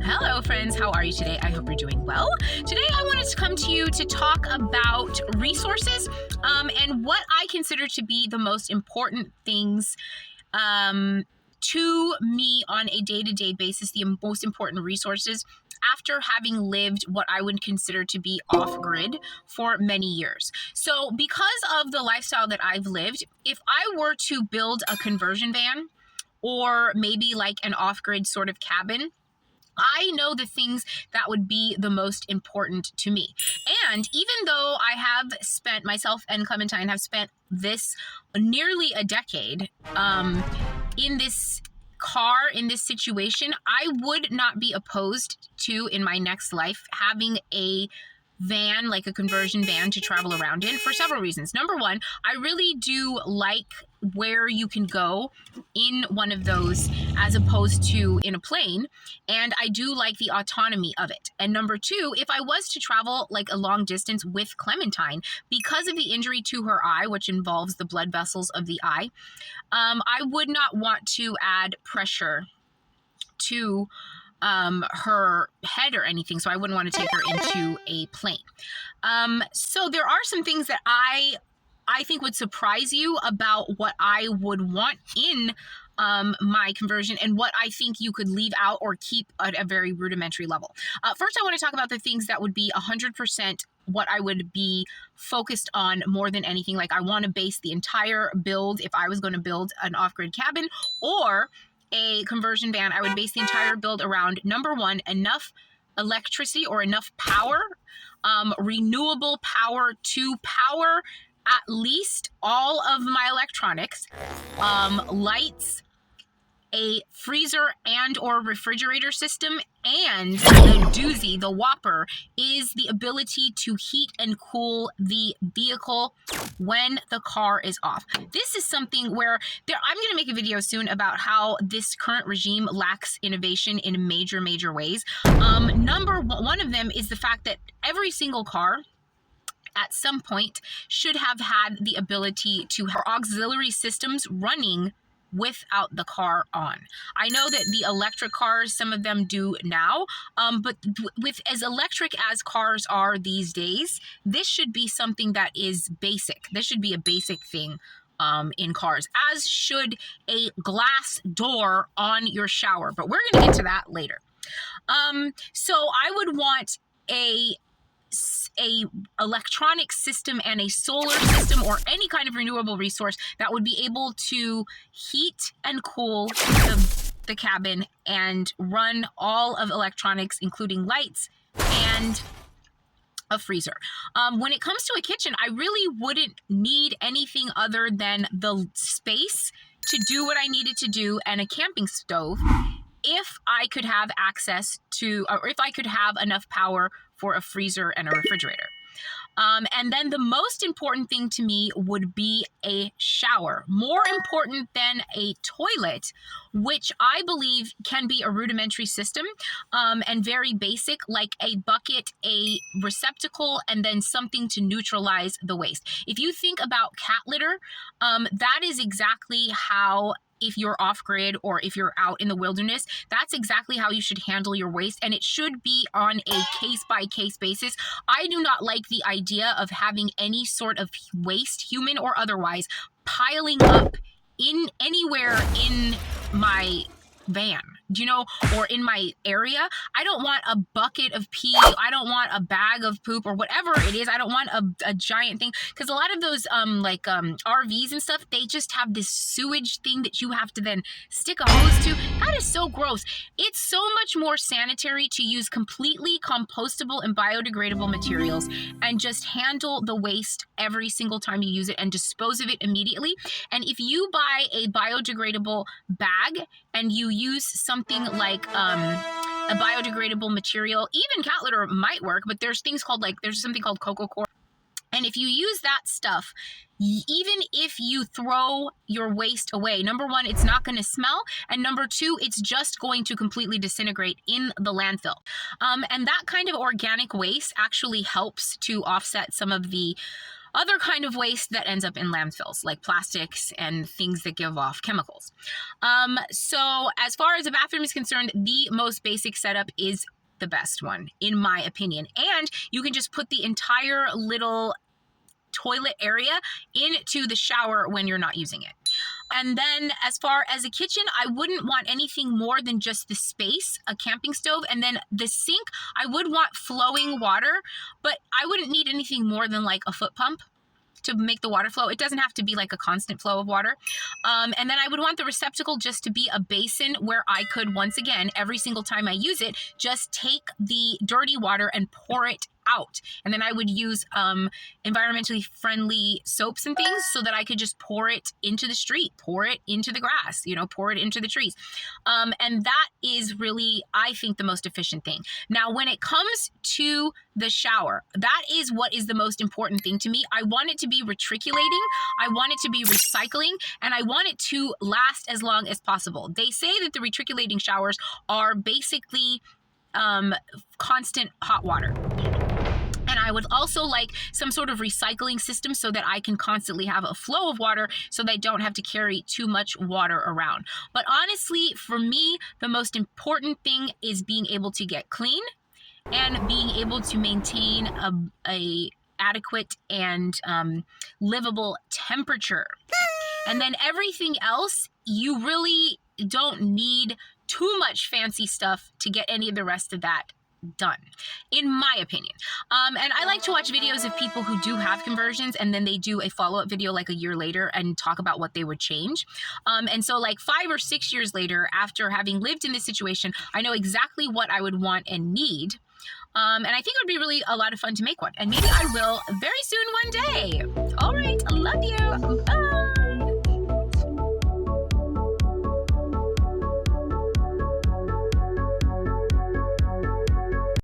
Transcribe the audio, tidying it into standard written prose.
Hello friends, how are you today? I hope you're doing well. Today I wanted to come to you to talk about resources and what I consider to be the most important things to me on a day-to-day basis, the most important resources after having lived what I would consider to be off-grid for many years. So because of the lifestyle that I've lived, if I were to build a conversion van or maybe like an off-grid sort of cabin, I know the things that would be the most important to me. And even though I have spent, myself and Clementine have spent this nearly a decade in this car, in this situation, I would not be opposed to, in my next life, having a van, like a conversion van to travel around in for several reasons. Number one, I really do like where you can go in one of those as opposed to in a plane, and I do like the autonomy of it. And number two, if I was to travel like a long distance with Clementine, because of the injury to her eye, which involves the blood vessels of the eye, I would not want to add pressure to her head or anything, so I wouldn't want to take her into a plane. So there are some things that I think would surprise you about what I would want in my conversion and what I think you could leave out or keep at a very rudimentary level. First, I want to talk about the things that would be 100% what I would be focused on more than anything. Like, I want to base the entire build, if I was going to build an off-grid cabin or a conversion van, I would base the entire build around, number one, enough electricity or enough power, renewable power to power at least all of my electronics, lights, a freezer and or refrigerator system, and the doozy, the whopper, is the ability to heat and cool the vehicle when the car is off. This is something where I'm going to make a video soon about how this current regime lacks innovation in major ways. Number one of them is the fact that every single car at some point should have had the ability to have auxiliary systems running without the car on. I know that the electric cars, some of them do now, but with as electric as cars are these days, this should be something that is basic. This should be a basic thing in cars, as should a glass door on your shower. But we're going to get to that later. So I would want a electronic system and a solar system or any kind of renewable resource that would be able to heat and cool the cabin and run all of electronics, including lights and a freezer. When it comes to a kitchen, I really wouldn't need anything other than the space to do what I needed to do and a camping stove, if I could have access to, or if I could have enough power for a freezer and a refrigerator. And then the most important thing to me would be a shower, more important than a toilet, which I believe can be a rudimentary system and very basic, like a bucket, a receptacle, and then something to neutralize the waste. If you think about cat litter, that is exactly how, if you're off-grid or if you're out in the wilderness, that's exactly how you should handle your waste, and it should be on a case-by-case basis. I do not like the idea of having any sort of waste, human or otherwise, piling up in anywhere in my van, or in my area. I don't want a bucket of pee. I don't want a bag of poop or whatever it is. I don't want a giant thing, because a lot of those RVs and stuff, they just have this sewage thing that you have to then stick a hose to. That is so gross. It's so much more sanitary to use completely compostable and biodegradable materials and just handle the waste every single time you use it and dispose of it immediately. And if you buy a biodegradable bag and you use something like a biodegradable material, even cat litter might work, but there's something called Coco Core. And if you use that stuff, even if you throw your waste away, number one, it's not going to smell. And number two, it's just going to completely disintegrate in the landfill. And that kind of organic waste actually helps to offset some of the other kind of waste that ends up in landfills, like plastics and things that give off chemicals. So as far as a bathroom is concerned, the most basic setup is the best one, in my opinion. And you can just put the entire little toilet area into the shower when you're not using it. And then as far as a kitchen, I wouldn't want anything more than just the space, a camping stove, and then the sink. I would want flowing water, but I wouldn't need anything more than like a foot pump to make the water flow. It doesn't have to be like a constant flow of water. And then I would want the receptacle just to be a basin where I could, once again, every single time I use it, just take the dirty water and pour it out. And then I would use environmentally friendly soaps and things so that I could just pour it into the street, pour it into the grass, pour it into the trees. And that is really, I think, the most efficient thing. Now, when it comes to the shower, that is what is the most important thing to me. I want it to be reticulating, I want it to be recycling, and I want it to last as long as possible. They say that the reticulating showers are basically constant hot water. And I would also like some sort of recycling system so that I can constantly have a flow of water so that I don't have to carry too much water around. But honestly, for me, the most important thing is being able to get clean and being able to maintain a adequate and livable temperature. And then everything else, you really don't need too much fancy stuff to get any of the rest of that done, in my opinion. And I like to watch videos of people who do have conversions, and then they do a follow-up video like a year later and talk about what they would change. And so like 5 or 6 years later, after having lived in this situation, I know exactly what I would want and need. And I think it would be really a lot of fun to make one. And maybe I will very soon one day. All right, love you. Bye.